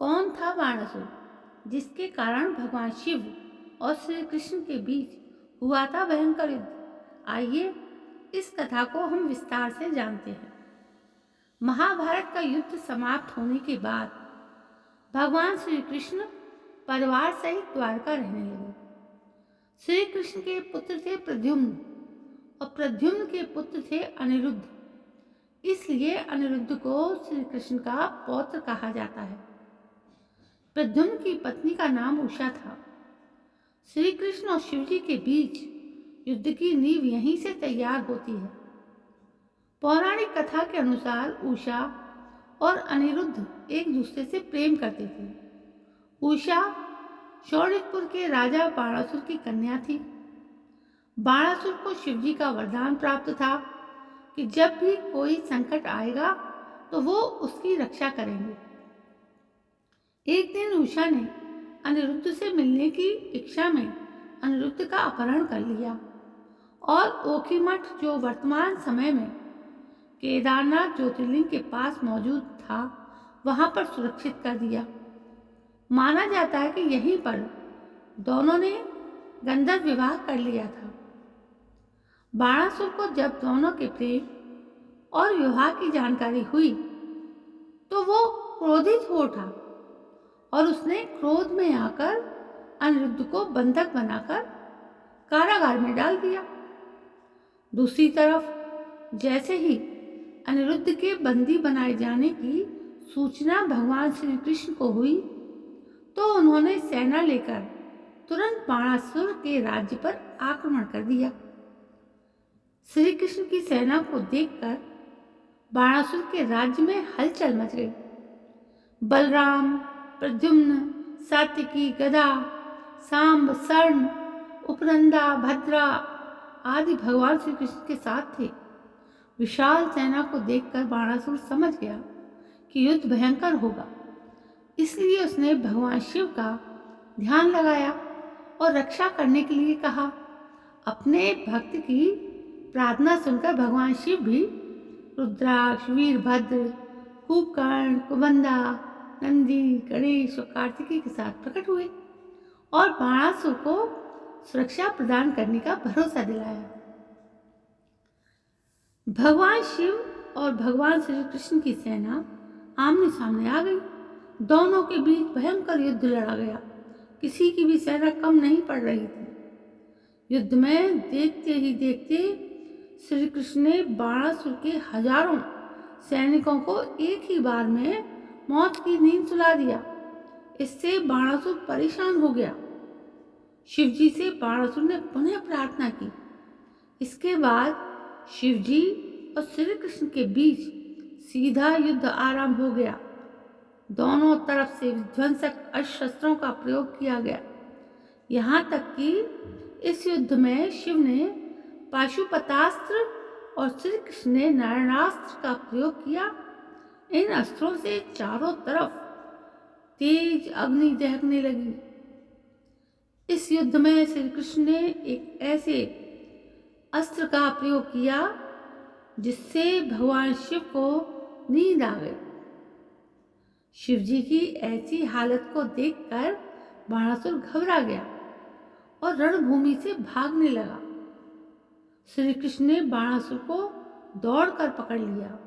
कौन था बाणासुर जिसके कारण भगवान शिव और श्री कृष्ण के बीच हुआ था भयंकर युद्ध? आइए इस कथा को हम विस्तार से जानते हैं। महाभारत का युद्ध समाप्त होने के बाद भगवान श्री कृष्ण परिवार सहित द्वारका रहने लगे। श्री कृष्ण के पुत्र थे प्रद्युम्न और प्रद्युम्न के पुत्र थे अनिरुद्ध, इसलिए अनिरुद्ध को श्री कृष्ण का पौत्र कहा जाता है। प्रद्युम्न की पत्नी का नाम उषा था। श्री कृष्ण और शिवजी के बीच युद्ध की नींव यहीं से तैयार होती है। पौराणिक कथा के अनुसार उषा और अनिरुद्ध एक दूसरे से प्रेम करते थे। उषा शौरिकपुर के राजा बाणासुर की कन्या थी। बाणासुर को शिवजी का वरदान प्राप्त था कि जब भी कोई संकट आएगा तो वो उसकी रक्षा करेंगे। एक दिन उषा ने अनिरुद्ध से मिलने की इच्छा में अनिरुद्ध का अपहरण कर लिया और ओखीमठ, जो वर्तमान समय में केदारनाथ ज्योतिर्लिंग के पास मौजूद था, वहां पर सुरक्षित कर दिया। माना जाता है कि यहीं पर दोनों ने गंधर्व विवाह कर लिया था। बाणासुर को जब दोनों के प्रेम और विवाह की जानकारी हुई तो वो क्रोधित हो उठा और उसने क्रोध में आकर अनिरुद्ध को बंधक बनाकर कारागार में डाल दिया। दूसरी तरफ जैसे ही अनिरुद्ध के बंदी बनाए जाने की सूचना भगवान श्री कृष्ण को हुई तो उन्होंने सेना लेकर तुरंत बाणासुर के राज्य पर आक्रमण कर दिया। श्री कृष्ण की सेना को देखकर बाणासुर के राज्य में हलचल मच गई। बलराम, प्रद्युम्न, सात्यकी, गदा, सांब, सर्ण, उपनंदा, भद्रा आदि भगवान श्री कृष्ण के साथ थे। विशाल सेना को देखकर बाणासुर समझ गया कि युद्ध भयंकर होगा, इसलिए उसने भगवान शिव का ध्यान लगाया और रक्षा करने के लिए कहा। अपने भक्त की प्रार्थना सुनकर भगवान शिव भी रुद्राक्ष, वीरभद्र, कुंभकर्ण, कुबंदा, नंदी, गणेश और कार्तिकी के साथ प्रकट हुए और बाणासुर को सुरक्षा प्रदान करने का भरोसा दिलाया। भगवान शिव और भगवान श्री कृष्ण की सेना आमने सामने आ गई। दोनों के बीच भयंकर युद्ध लड़ा गया। किसी की भी सेना कम नहीं पड़ रही थी। युद्ध में देखते ही देखते श्री कृष्ण ने बाणासुर के हजारों सैनिकों को एक ही बार में मौत की नींद सुला दिया। इससे बाणासुर परेशान हो गया। शिवजी से बाणासुर ने पुनः प्रार्थना की। इसके बाद शिवजी और श्री कृष्ण के बीच सीधा युद्ध आरंभ हो गया। दोनों तरफ से विध्वंसक अस्त्र शस्त्रों का प्रयोग किया गया। यहाँ तक कि इस युद्ध में शिव ने पाशुपतास्त्र और श्री कृष्ण ने नारायणास्त्र का प्रयोग किया। इन अस्त्रों से चारों तरफ तेज अग्नि दहकने लगी। इस युद्ध में श्री कृष्ण ने एक ऐसे अस्त्र का प्रयोग किया जिससे भगवान शिव को नींद आ गई। शिवजी की ऐसी हालत को देखकर बाणासुर घबरा गया और रणभूमि से भागने लगा। श्री कृष्ण ने बाणासुर को दौड़कर पकड़ लिया।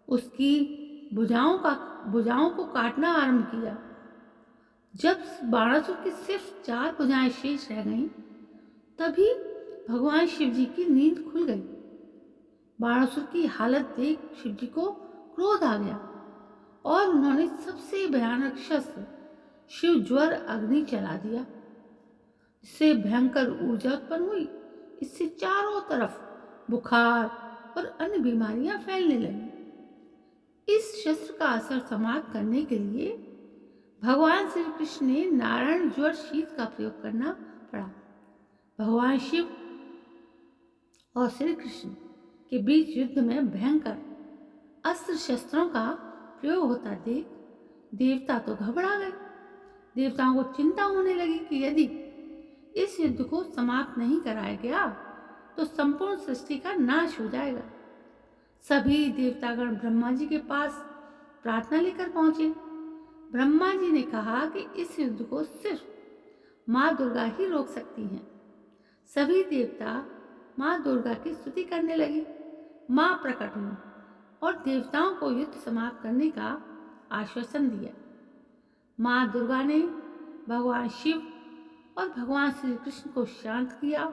उसकी भुजाओं को काटना आरंभ किया। जब बाणासुर की सिर्फ 4 भुजाएं शेष रह गईं, तभी भगवान शिवजी की नींद खुल गई। बाणासुर की हालत देख शिवजी को क्रोध आ गया और उन्होंने सबसे भयानक शस्त्र शिव ज्वर अग्नि चला दिया, जिससे भयंकर ऊर्जा उत्पन्न हुई। इससे चारों तरफ बुखार और अन्य बीमारियां फैलने लगी। इस शस्त्र का असर समाप्त करने के लिए भगवान श्री कृष्ण ने नारायण ज्वर शीत का प्रयोग करना पड़ा। भगवान शिव और श्री कृष्ण के बीच युद्ध में भयंकर अस्त्र शस्त्रों का प्रयोग होता देख देवता तो घबरा गए। देवताओं को चिंता होने लगी कि यदि इस युद्ध को समाप्त नहीं कराया गया तो संपूर्ण सृष्टि का नाश हो जाएगा। सभी देवतागण ब्रह्मा जी के पास प्रार्थना लेकर पहुंचे। ब्रह्मा जी ने कहा कि इस युद्ध को सिर्फ माँ दुर्गा ही रोक सकती हैं। सभी देवता माँ दुर्गा की स्तुति करने लगे। माँ प्रकट हुई और देवताओं को युद्ध समाप्त करने का आश्वासन दिया। माँ दुर्गा ने भगवान शिव और भगवान श्री कृष्ण को शांत किया।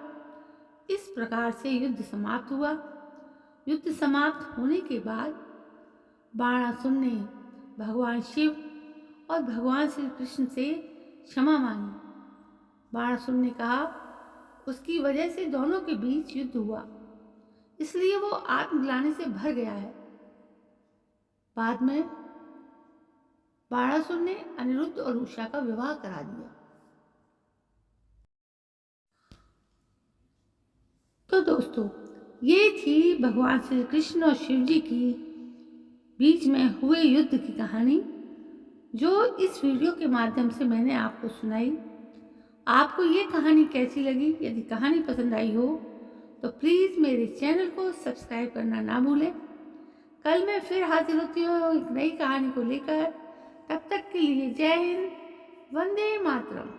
इस प्रकार से युद्ध समाप्त हुआ। युद्ध समाप्त होने के बाद बाणासुर ने भगवान शिव और भगवान श्री कृष्ण से क्षमा मांगी। बाणासुर ने कहा उसकी वजह से दोनों के बीच युद्ध हुआ, इसलिए वो आत्मग्लानि से भर गया है। बाद में बाणासुर ने अनिरुद्ध और उषा का विवाह करा दिया। तो दोस्तों, ये थी भगवान श्री कृष्ण और शिव जी की बीच में हुए युद्ध की कहानी, जो इस वीडियो के माध्यम से मैंने आपको सुनाई। आपको ये कहानी कैसी लगी? यदि कहानी पसंद आई हो तो प्लीज़ मेरे चैनल को सब्सक्राइब करना ना भूलें। कल मैं फिर हाजिर होती हूँ एक नई कहानी को लेकर। तब तक के लिए जय हिंद, वंदे मातरम।